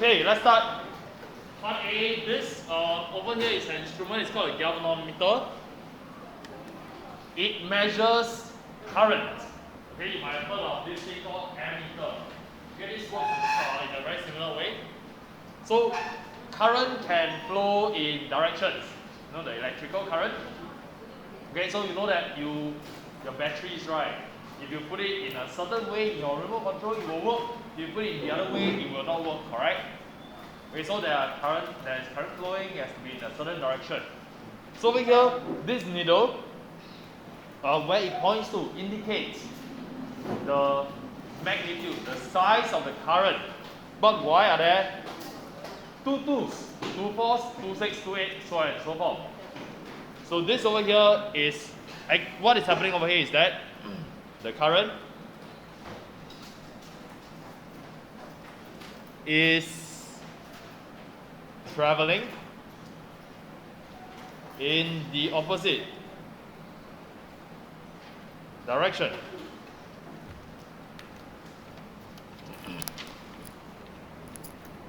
Okay, let's start. Part A, this over here is an instrument, it's called a galvanometer. It measures current. Okay, you might have heard of this thing called ammeter. Okay, this works in a very similar way. So, current can flow in directions. You know the electrical current? Okay, so you know that your batteries, right? If you put it in a certain way in your remote control, it will work. If you put it in the other way, it will not work, correct? Okay, so there is current flowing, it has to be in a certain direction. So over here, this needle, where it points to indicates the magnitude, the size of the current. But why are there two 2s, 2 4s, 2 6, 2 8, so on and so forth? So this over here is, what is happening over here is that the current is traveling in the opposite direction.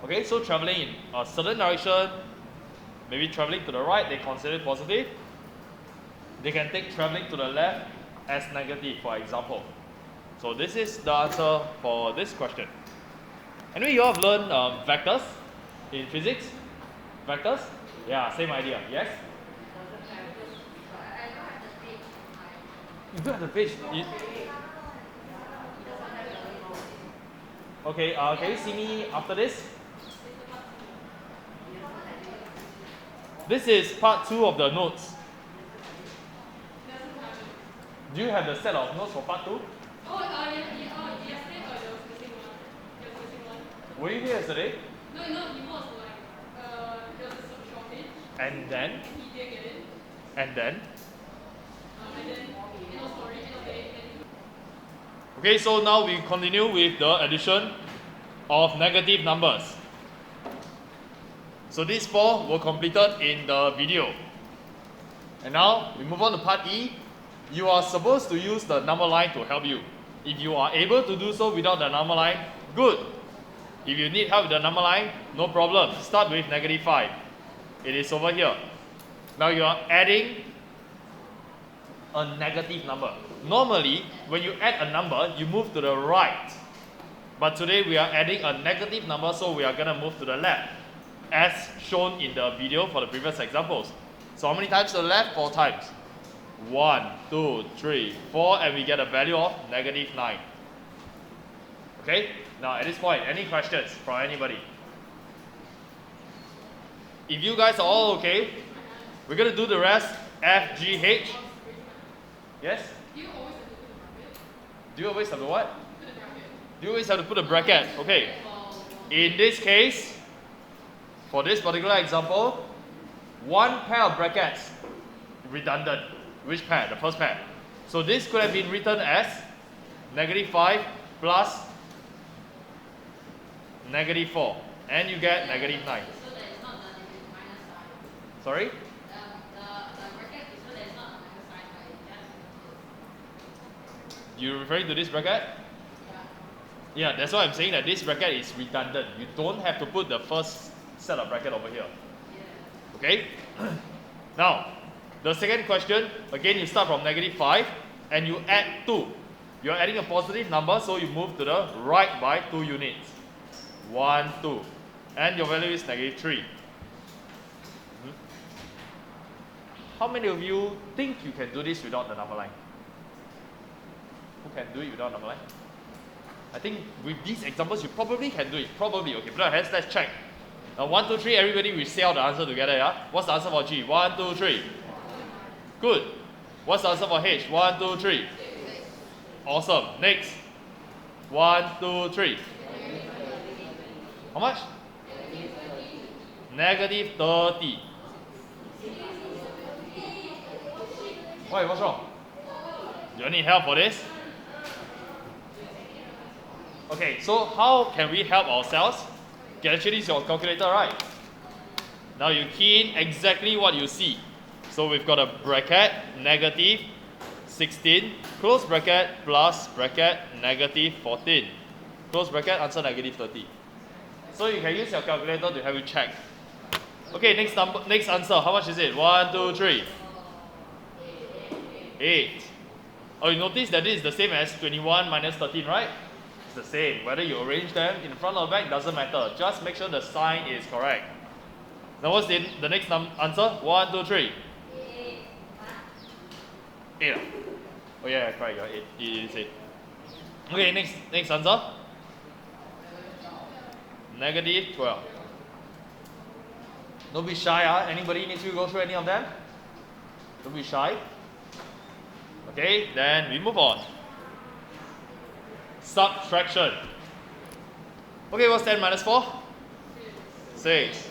Okay, so traveling in a certain direction, maybe traveling to the right, they consider it positive. They can take traveling to the left as negative, for example. So this is the answer for this question. Anyway, you all have learned vectors in physics? Vectors? Yeah, same idea. Yes? You don't have the page. Okay, can you see me after this? This is part 2 of the notes. Do you have the set of notes for part 2? Yesterday or the missing one. Were you here yesterday? No, he was like, there was a shortage. And then? And he didn't get it. And then? And then, sorry, okay. Okay, so now we continue with the addition of negative numbers. So these 4 were completed in the video. And now we move on to part E. You are supposed to use the number line to help you. If you are able to do so without the number line, good. If you need help with the number line, no problem. Start with -5. It is over here. Now you are adding a negative number. Normally, when you add a number, you move to the right. But today we are adding a negative number, so we are going to move to the left, as shown in the video for the previous examples. So how many times to the left? 4 times. 1, 2, 3, 4, and we get a value of -9. Okay, now at this point, any questions from anybody? If you guys are all okay, we're going to do the rest. F, G, H. Yes? Do you always have to what? Do you always have to put a bracket? Okay. In this case, for this particular example, one pair of brackets redundant. Which pair? The first pair. So this could have been written as -5 plus -4, and you get -9. So that is not the minus sign. Sorry? The bracket is so that it's not a minus sign, but it's just. You referring to this bracket? Yeah. Yeah, that's why I'm saying that this bracket is redundant. You don't have to put the first set of bracket over here. Yeah. Okay? Now, the second question, again you start from -5 and you add 2. You're adding a positive number, so you move to the right by 2 units. 1, 2. And your value is -3. How many of you think you can do this without the number line? Who can do it without number line? I think with these examples you probably can do it. Probably. Okay, put your hands, let's check. Now 1, 2, 3, everybody we say out the answer together, yeah? What's the answer for G? 1, 2, 3. Good. What's the answer for H? 1, 2, 3. Awesome. Next. 1, 2, 3. How much? -30. Why? What's wrong? Do you need help for this? Okay, so how can we help ourselves? Okay, actually it's your calculator, right? Now you key in exactly what you see. So we've got a bracket, -16, close bracket, plus bracket, -14. Close bracket, answer -30. So you can use your calculator to help you check. Okay, next answer. How much is it? 1, 2, 3. 8. Oh, you notice that this is the same as 21 minus 13, right? It's the same. Whether you arrange them in front or back doesn't matter. Just make sure the sign is correct. Now what's the next answer? 1, 2, 3. 8. Oh yeah, correct. You're 8. It is 8. Okay, next answer. Negative 12. Don't be shy, huh? Anybody needs to go through any of them? Don't be shy. Okay, then we move on. Subtraction. Okay, what's 10 minus 4? 6.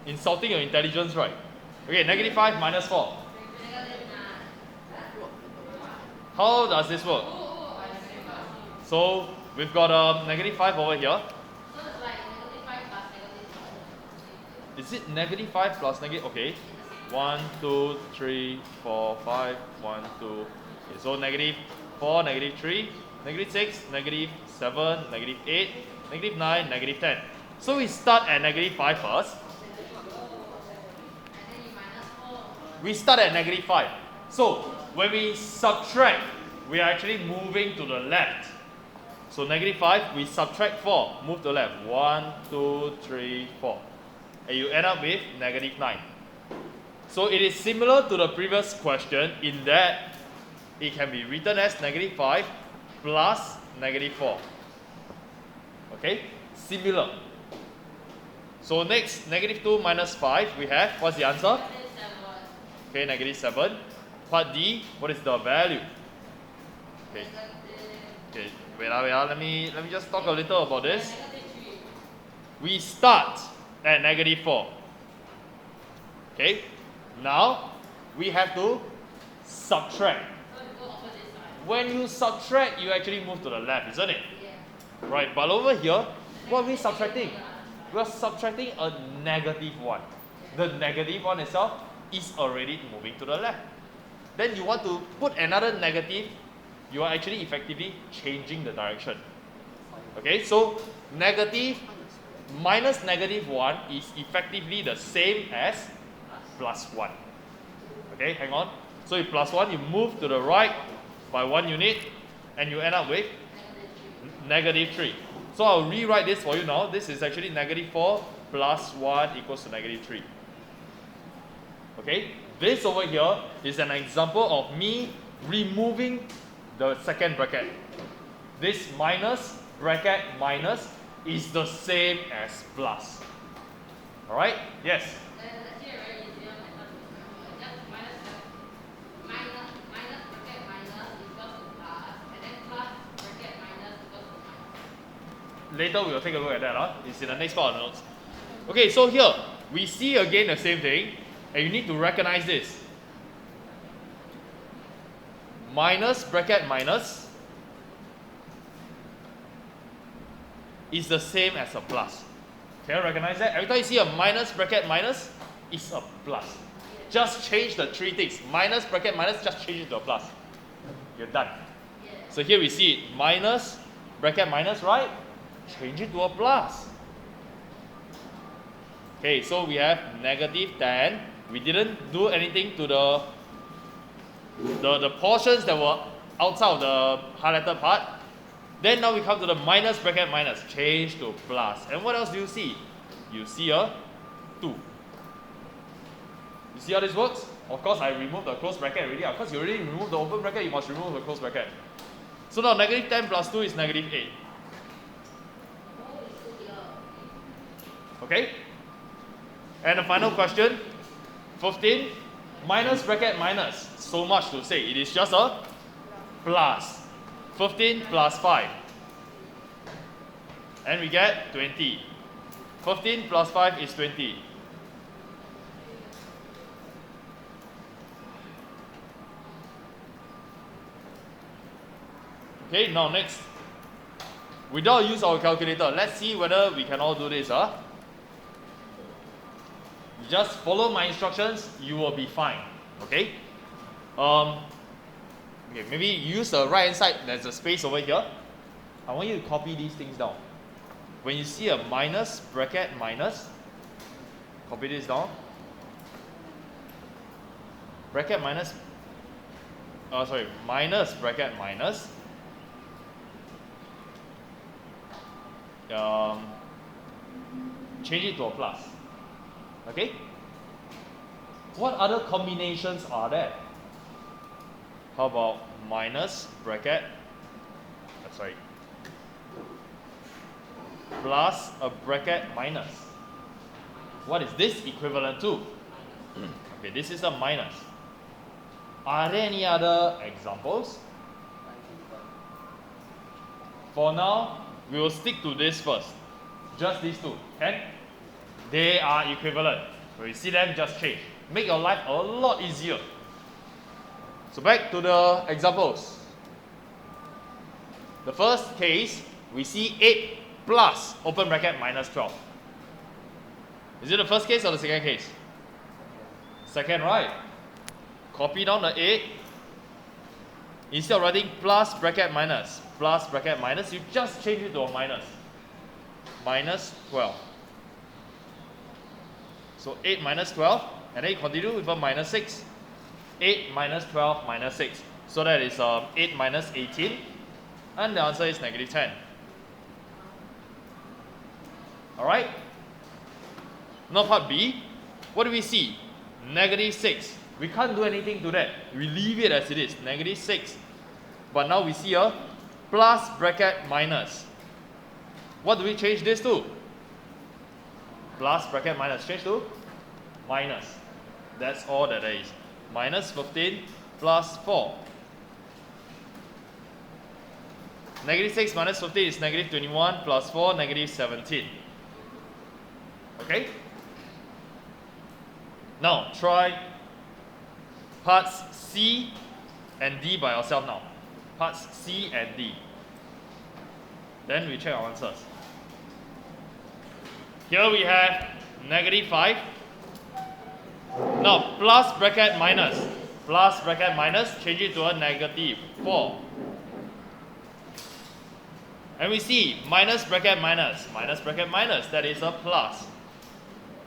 Insulting your intelligence, right? Okay, negative 5 minus 4. How does this work? So, we've got a negative 5 over here. Is it negative 5 plus negative? Okay. 1, 2, 3, 4, 5, 1, 2. Okay, so negative 4, negative 3, negative 6, negative 7, negative 8, negative 9, negative 10. So we start at negative 5 first. We start at negative 5. So when we subtract, we are actually moving to the left. So negative 5, we subtract 4, move to the left. 1, 2, 3, 4. And you end up with negative 9. So it is similar to the previous question in that it can be written as negative 5 plus negative 4. Okay? Similar. So next, negative 2 minus 5, we have, what's the answer? Okay, negative 7. Part D, what is the value? Okay. Okay, wait, let me just talk a little about this. We start at negative 4. Okay? Now, we have to subtract. When you subtract, you actually move to the left, isn't it? Right, but over here, what are we subtracting? We are subtracting a negative 1. The negative 1 itself is already moving to the left. Then you want to put another negative, you are actually effectively changing the direction. Okay, so negative minus negative 1 is effectively the same as plus 1. Okay, hang on. So if plus 1, you move to the right by 1 unit and you end up with negative 3. So I'll rewrite this for you now. This is actually negative 4 plus 1 equals to negative 3. Okay, this over here is an example of me removing the second bracket. This minus bracket minus is the same as plus. Alright? Yes? Later we will take a look at that. It's in the next part of the notes. Okay, so here we see again the same thing, and you need to recognize this. Minus bracket minus is the same as a plus. Can you recognize that? Every time you see a minus bracket minus, it's a plus. Just change the three things. Minus bracket minus, just change it to a plus. You're done. So here we see it. Minus bracket minus, right? Change it to a plus. Okay, so we have negative 10. We didn't do anything to the portions that were outside of the highlighted part. Then now we come to the minus bracket minus. Change to plus. And what else do you see? You see a 2. You see how this works? Of course, I removed the close bracket already. Of course, you already removed the open bracket, you must remove the close bracket. So now negative 10 plus 2 is negative 8. Okay? And the final question, 15 minus bracket minus. So much to say. It is just a plus. 15 plus 5. And we get 20. 15 plus 5 is 20. Okay, now next. Without use our calculator, let's see whether we can all do this. Just follow my instructions, you will be fine. Okay? Okay, maybe use the right hand side, there's a space over here. I want you to copy these things down. When you copy these things down, you will be able to see that when you see a minus, bracket minus, copy this down. Bracket minus, minus bracket minus. Change it to a plus. Okay? What other combinations are there? How about minus bracket, plus a bracket minus. What is this equivalent to? Okay, this is a minus. Are there any other examples? For now, we will stick to this first. Just these two. Okay? They are equivalent. When you see them, just change. Make your life a lot easier. So back to the examples. The first case, we see 8 plus, open bracket, minus 12. Is it the first case or the second case? Second, right? Copy down the 8. Instead of writing plus bracket minus, you just change it to a minus. Minus 12. So 8 minus 12, and then you continue with a minus 6. 8 minus 12 minus 6. So that is 8 minus 18, and the answer is negative 10. Alright? Now part B, what do we see? Negative 6. We can't do anything to that. We leave it as it is, negative 6. But now we see a plus bracket minus. What do we change this to? Plus bracket minus, change to minus. That's all that there is. Minus 15 plus 4. Negative 6 minus 15 is negative 21 plus 4, negative 17. Okay? Now, try parts C and D by yourself now. Parts C and D. Then we check our answers. Here we have negative 5. Now, plus bracket minus. Plus bracket minus, change it to a negative 4. And we see minus bracket minus, that is a plus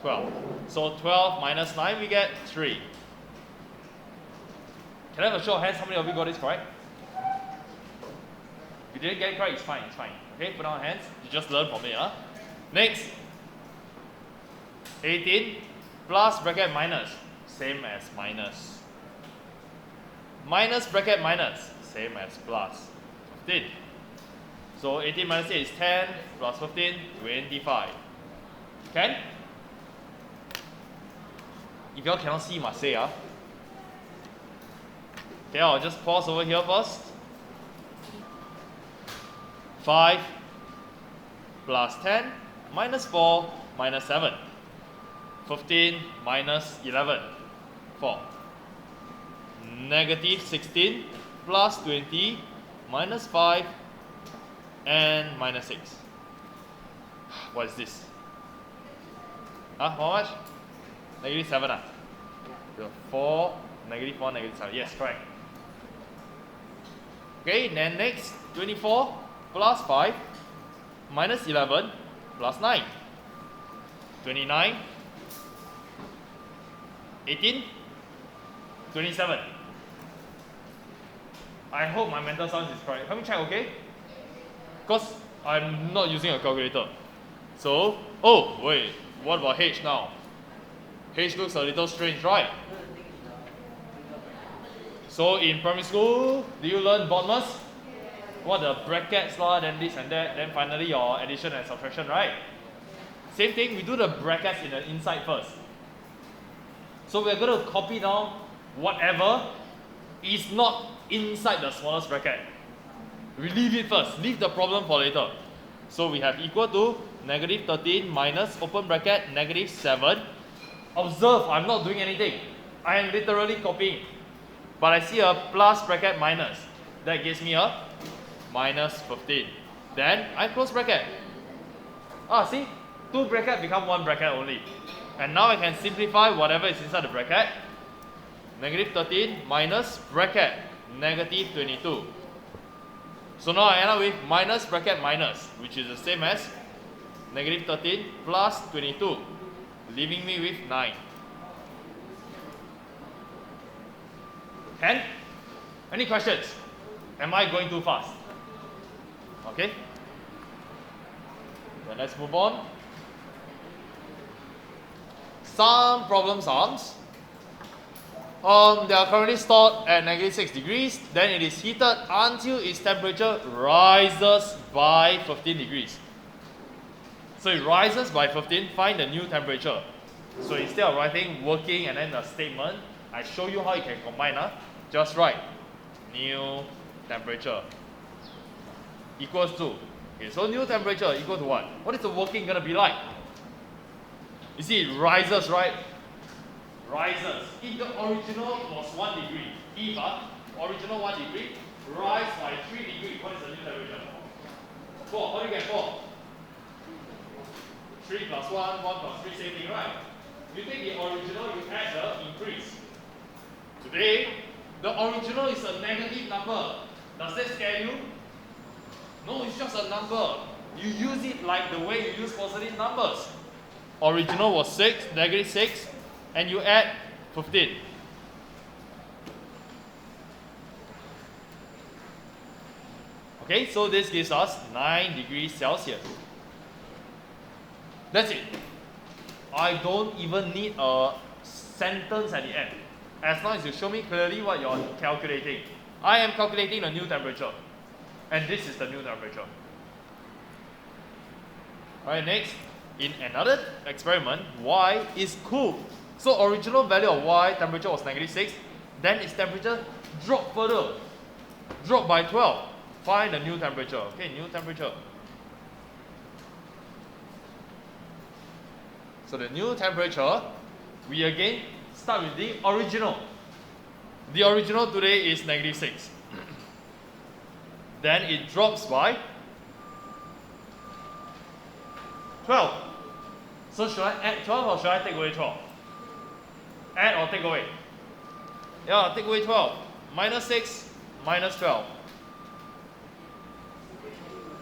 12. So 12 minus 9, we get 3. Can I have a show of hands? How many of you got this correct? If you didn't get it correct, it's fine, Okay, put down your hands. You just learn from it, huh? Next. 18 plus bracket minus, same as minus. Minus bracket minus, same as plus 15. So 18 minus 8 is 10, plus 15, 25. Can? If y'all cannot see, must say, huh? Okay, I'll just pause over here first. 5 plus 10 minus 4 minus 7. 15 minus 11, 4. Negative 16 plus 20 minus 5 and minus 6. What is this? How much? Negative 7. So 4, negative 4, negative 7. Yes, correct. Okay, then next, 24 plus 5 minus 11 plus 9. 29, 18, 27. I hope my mental science is correct. Let me check, okay? Because I'm not using a calculator. So, oh, wait, what about H now? H looks a little strange, right? So, in primary school, do you learn BODMAS? What the brackets lah, then this and that, then finally your addition and subtraction, right? Same thing, we do the brackets in the inside first. So we're going to copy down whatever is not inside the smallest bracket. We leave it first, leave the problem for later. So we have equal to negative 13 minus open bracket negative 7. Observe, I'm not doing anything. I am literally copying. But I see a plus bracket minus. That gives me a minus 15. Then I close bracket. See? 2 brackets become 1 bracket only. And now I can simplify whatever is inside the bracket. Negative 13 minus bracket negative 22. So now I end up with minus bracket minus, which is the same as negative 13 plus 22, leaving me with 9. Can? Any questions? Am I going too fast? Okay. Then let's move on. Some problem sums. They are currently stored at negative 6 degrees. Then it is heated until its temperature rises by 15 degrees. So it rises by 15, find the new temperature. So instead of writing working and then a statement, I show you how you can combine. Just write new temperature equals to. Okay, so new temperature equal to what? What is the working going to be like? You see, it rises, right? Rises. If the original was 1 degree, if original 1 degree, rise by 3 degrees, what is the new temperature? 4. How do you get 4? 3 plus 1, 1 plus 3, same thing, right? You take the original, you add the increase. Today, the original is a negative number. Does that scare you? No, it's just a number. You use it like the way you use positive numbers. Original was 6, negative 6, and you add 15. Okay, so this gives us 9 degrees Celsius. That's it. I don't even need a sentence at the end. As long as you show me clearly what you're calculating. I am calculating the new temperature. And this is the new temperature. Alright, next. In another experiment, Y is cooled. So original value of Y temperature was negative 6. Then its temperature dropped further. Dropped by 12. Find the new temperature. Okay, new temperature. So the new temperature, we again start with the original. The original today is negative 6. Then it drops by 12. So should I add 12 or should I take away 12? Add or take away? Yeah, take away 12. Minus 6, minus 12.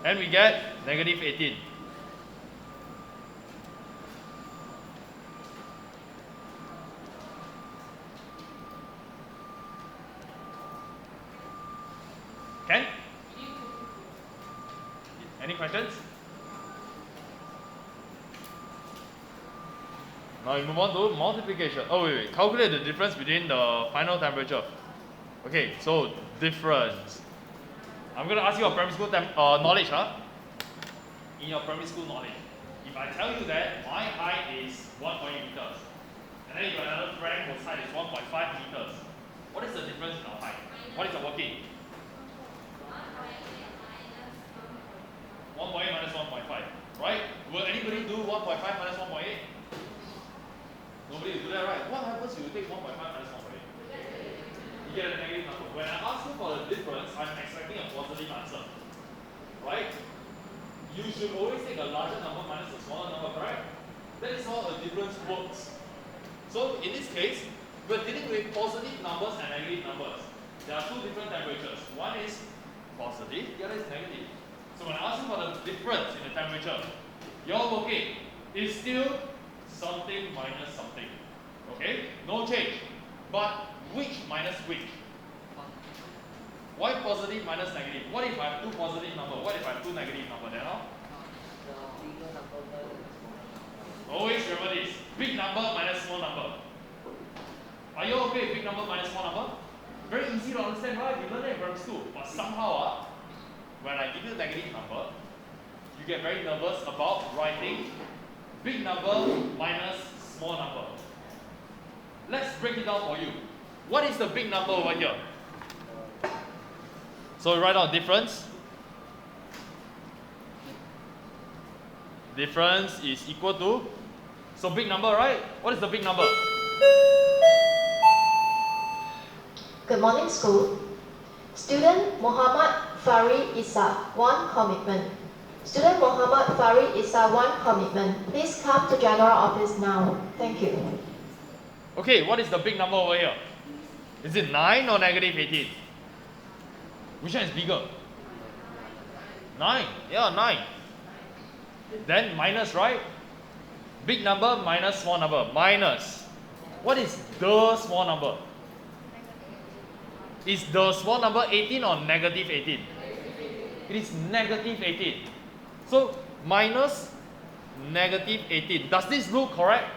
And we get negative 18. Okay? Any questions? Now we move on to multiplication. Oh wait, calculate the difference between the final temperature. Okay, so difference. I'm going to ask you a primary school knowledge. In your primary school knowledge, if I tell you that my height is 1.8 meters, and then you got another friend whose height is 1.5 meters, what is the difference in our height? What is the working? 1.8 minus 1.5, right? Will anybody do 1.5 minus 1.8? Nobody will do that, right? What happens if you take 1.5 minus 1.8? You get a negative number. When I ask you for the difference, I'm expecting a positive answer, right? You should always take a larger number minus a smaller number, correct? That is how a difference works. So in this case, we're dealing with positive numbers and negative numbers. There are two different temperatures. One is positive, the other is negative. So when I ask you for the difference in the temperature, your working is still something minus something. Okay? No change. But which minus which? Why positive minus negative? What if I have two positive numbers? What if I have two negative numbers? Then always remember this. Big number minus small number. Are you okay with big number minus small number? Very easy to understand, right? You learned it in primary school. But somehow, when I give you a negative number, you get very nervous about writing big number minus small number. Let's break it down for you. What is the big number over here? So we write out difference. Difference is equal to, so big number, right? What is the big number? Good morning, school. Student Muhammad Fari Isa, 1 commitment. Student Muhammad Fari Isa, 1 commitment. Please come to general office now. Thank you. Okay, what is the big number over here? Is it 9 or negative 18? Which one is bigger? 9. Yeah, 9. Then minus, right? Big number minus small number. Minus. What is the small number? Is the small number 18 or negative 18? It is negative 18. So minus negative 18. Does this look correct?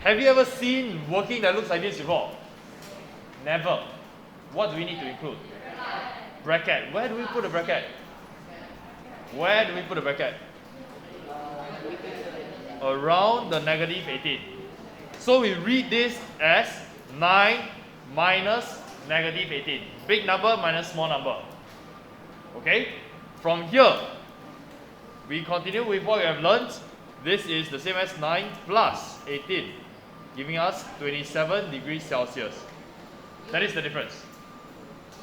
Have you ever seen working that looks like this before? Never. What do we need to include? Bracket. Where do we put a bracket? Where do we put a bracket? Around the negative 18. So we read this as 9 minus negative 18. Big number minus small number. Okay? From here, we continue with what we have learned. This is the same as 9 plus 18, giving us 27 degrees Celsius. That is the difference.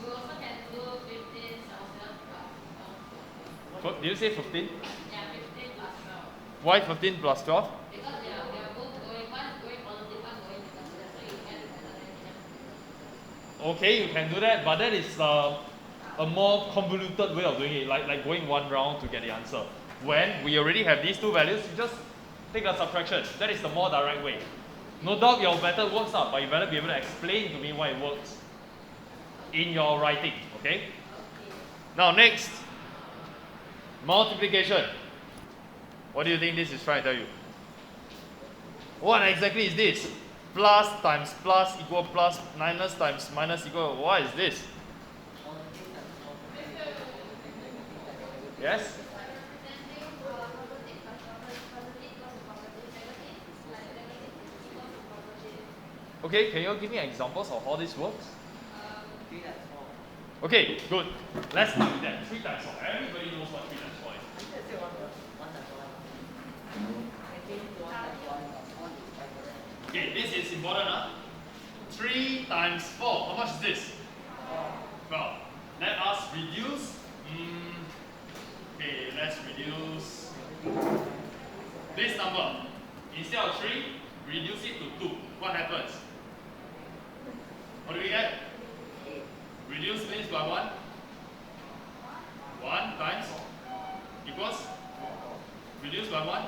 You also can do 15 Celsius plus 12. Did you say 15? Yeah, 15 plus 12. Why 15 plus 12? Because they are both going, one is going positive, one going negative. So you can Okay, you can do that, but that is a more convoluted way of doing it, like going one round to get the answer. When we already have these two values, you just take a subtraction. That is the more direct way. No doubt your method works out, but you better be able to explain to me why it works in your writing, okay? Now next, multiplication. What do you think this is trying to tell you? What exactly is this? Plus times plus equal plus, minus times minus equal, what is this? Yes? Okay, can you give me examples of how this works? Okay, good. Let's start with that. 3 times 4. Everybody knows what 3 times 4 is. Okay, this is important, huh? 3 times 4. How much is this? Well, let us reduce. Okay, let's reduce this number. Instead of 3, reduce it to 2. What happens? What do we get? Reduce means by 1. 1 times equals? Reduce by 1.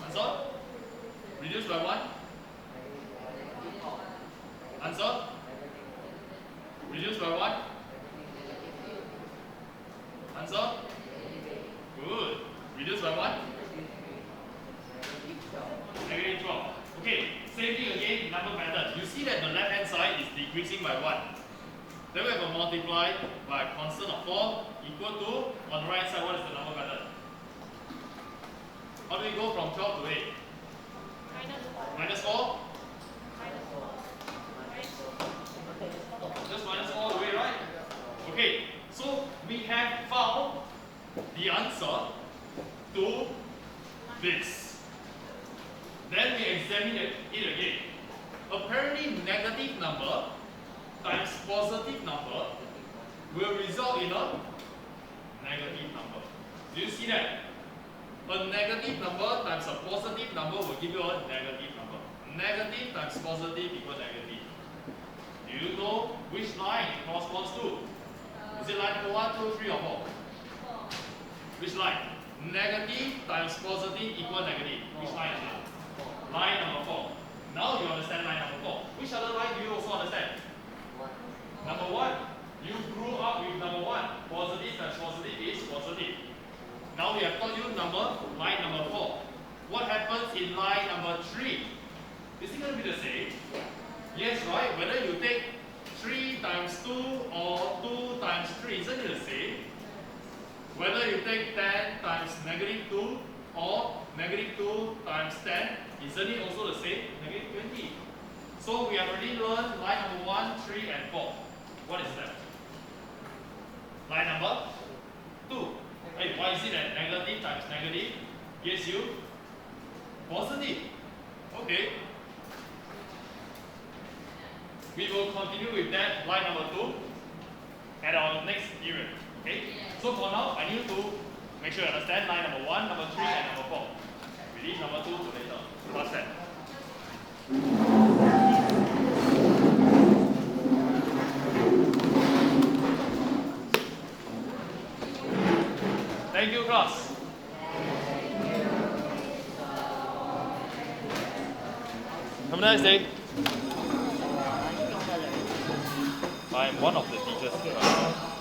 Answer? Reduce by 1. Answer? Reduce by 1. Answer? Good. Reduce by 1. Negative 12. Okay, same thing again, number method. You see that the left hand side is decreasing by 1. Then we have a multiply by a constant of 4 equal to, on the right hand side, what is the number method? How do we go from 12 to 8? Minus 4? Just minus 4 all the way, right? Okay, so we have found the answer to this. Then we examine it again. Apparently negative number times positive number will result in a negative number. Do you see that? A negative number times a positive number will give you a negative number. Negative times positive equals negative. Do you know which line it corresponds to? Is it line number 1, 2, 3 or 4? Which line? Negative times positive equal negative. Which line is it? Line number 4. Now you understand line number 4. Which other line do you also understand? Number 1. You grew up with number 1. Positive times positive is positive. Now we have taught you line number 4. What happens in line number 3? Is it going to be the same? Yes, right? Whether you take 3 times 2 or 2 times 3, isn't it the same? Whether you take 10 times negative 2 or negative 2 times 10, isn't it also the same? Negative 20. So we have already learned line number 1, 3 and 4. What is that? Line number 2. Hey, why is it that negative times negative gives you positive? Okay. We will continue with that line number 2 at our next period. Okay? So for now, I need you to make sure you understand line number 1, number 3, and number 4. We leave number 2 to later. What's that? you, class. Have a nice day. I'm one of the teachers here.